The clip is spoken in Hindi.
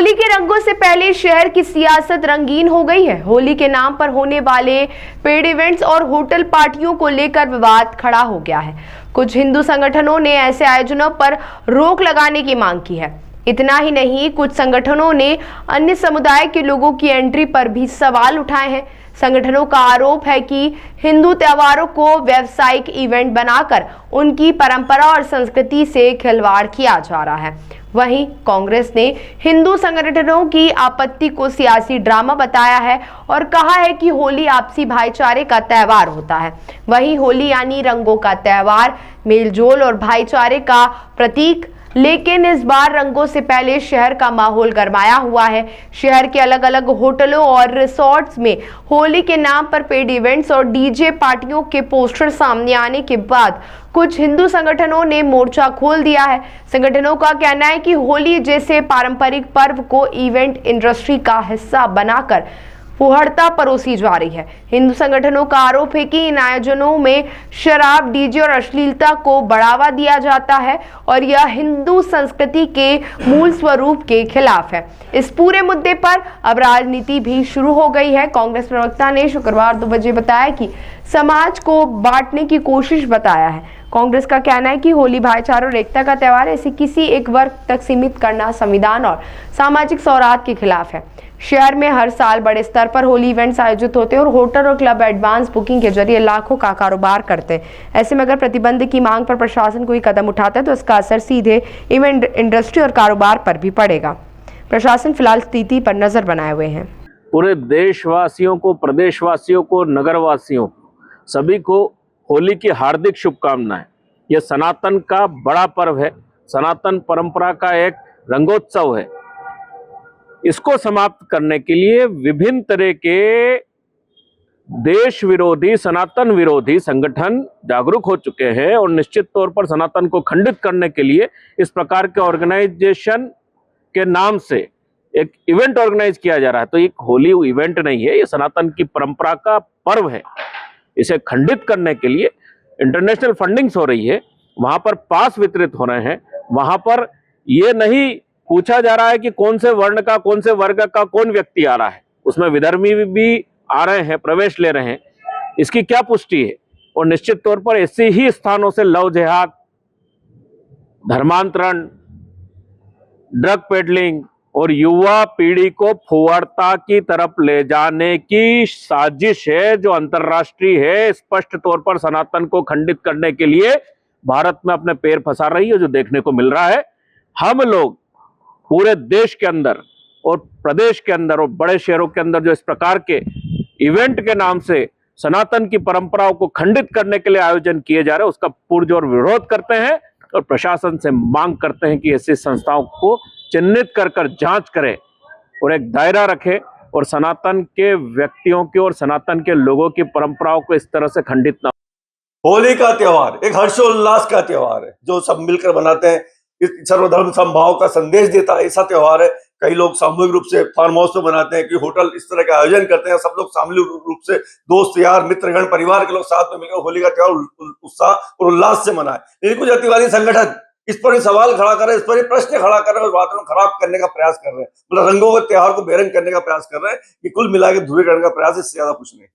होली के रंगों से पहले शहर की सियासत रंगीन हो गई है। होली के नाम पर होने वाले पेड इवेंट्स और होटल पार्टियों को लेकर विवाद खड़ा हो गया है। कुछ हिंदू संगठनों ने ऐसे आयोजनों पर रोक लगाने की मांग की है। इतना ही नहीं, कुछ संगठनों ने अन्य समुदाय के लोगों की एंट्री पर भी सवाल उठाए हैं। संगठनों का आरोप है कि हिंदू त्योहारों को व्यावसायिक इवेंट बनाकर उनकी परंपरा और संस्कृति से खिलवाड़ किया जा रहा है। वहीं कांग्रेस ने हिंदू संगठनों की आपत्ति को सियासी ड्रामा बताया है और कहा है कि होली आपसी भाईचारे का त्योहार होता है। वहीं होली यानी रंगों का त्योहार, मेलजोल और भाईचारे का प्रतीक। लेकिन इस बार रंगों से पहले शहर का माहौल गरमाया हुआ है। शहर के अलग अलग होटलों और रिसोर्ट्स में होली के नाम पर पेड इवेंट्स और डीजे पार्टियों के पोस्टर सामने आने के बाद कुछ हिंदू संगठनों ने मोर्चा खोल दिया है। संगठनों का कहना है कि होली जैसे पारंपरिक पर्व को इवेंट इंडस्ट्री का हिस्सा बनाकर फुहड़ता परोसी जा रही है। हिंदू संगठनों का आरोप है कि इन आयोजनों में शराब, डीजे और अश्लीलता को बढ़ावा दिया जाता है और यह हिंदू संस्कृति के मूल स्वरूप के खिलाफ है। इस पूरे मुद्दे पर अब राजनीति भी शुरू हो गई है। कांग्रेस प्रवक्ता ने शुक्रवार 2 बजे बताया कि समाज को बांटने की कोशिश बताया है। कांग्रेस का कहना है कि होली भाईचारा और एकता का त्योहार है, इसे किसी एक वर्ग तक सीमित करना संविधान और सामाजिक सौहार्द के खिलाफ है। शहर में हर साल बड़े स्तर पर होली इवेंट्स आयोजित होते हैं और होटल और क्लब एडवांस बुकिंग के जरिए लाखों का कारोबार करते हैं। ऐसे में अगर प्रतिबंध की मांग पर प्रशासन कोई कदम उठाता है तो इसका असर सीधे इवेंट इंडस्ट्री और कारोबार पर भी पड़ेगा। प्रशासन फिलहाल स्थिति पर नजर बनाए हुए हैं। पूरे देशवासियों को, प्रदेशवासियों को, नगरवासियों सभी को होली की हार्दिक शुभकामनाएं। यह सनातन का बड़ा पर्व है, सनातन परंपरा का एक रंगोत्सव है। इसको समाप्त करने के लिए विभिन्न तरह के देश विरोधी, सनातन विरोधी संगठन जागरूक हो चुके हैं और निश्चित तौर पर सनातन को खंडित करने के लिए इस प्रकार के ऑर्गेनाइजेशन के नाम से एक इवेंट ऑर्गेनाइज किया जा रहा है। तो ये होली इवेंट नहीं है, ये सनातन की परंपरा का पर्व है। इसे खंडित करने के लिए इंटरनेशनल फंडिंग्स हो रही है, वहां पर पास वितरित हो रहे हैं। वहां पर ये नहीं पूछा जा रहा है कि कौन से वर्ण का, कौन से वर्ग का कौन व्यक्ति आ रहा है, उसमें विधर्मी भी आ रहे हैं, प्रवेश ले रहे हैं, इसकी क्या पुष्टि है। और निश्चित तौर पर ऐसे ही स्थानों से लव जिहाद, धर्मांतरण, ड्रग पेडलिंग और युवा पीढ़ी को फुहड़ता की तरफ ले जाने की साजिश है जो अंतर्राष्ट्रीय है। स्पष्ट तौर पर सनातन को खंडित करने के लिए भारत में अपने पैर फंसा रही है, जो देखने को मिल रहा है। हम लोग पूरे देश के अंदर और प्रदेश के अंदर और बड़े शहरों के अंदर जो इस प्रकार के इवेंट के नाम से सनातन की परंपराओं को खंडित करने के लिए आयोजन किए जा रहे हैं, उसका पुरजोर विरोध करते हैं और प्रशासन से मांग करते हैं कि ऐसी संस्थाओं को चिन्हित कर जांच करें और एक दायरा रखें और सनातन के व्यक्तियों की और सनातन के लोगों की परंपराओं को इस तरह से खंडित ना। होली का त्योहार एक हर्षोल्लास का त्योहार है जो सब मिलकर मनाते हैं। सर्वधर्म समभाव का संदेश देता है, ऐसा त्योहार है। कई लोग सामूहिक रूप से फार्म हाउस में मनाते हैं कि होटल इस तरह का आयोजन करते हैं, सब लोग सामूहिक रूप से दोस्त यार मित्रगण परिवार के लोग साथ में मिलकर होली का त्योहार उत्साह और उल्लास से मनाए। लेकिन कुछ अतिवादी संगठन इस पर ही सवाल खड़ा कर रहे हैं, इस पर ही प्रश्न खड़ा कर रहे हैं और वातावरण खराब करने का प्रयास कर रहे हैं। मतलब रंगों के त्योहार को बेरंग करने का प्रयास कर रहे हैं। कि कुल मिला के ध्रुवीकरण का प्रयास, इससे ज्यादा कुछ नहीं।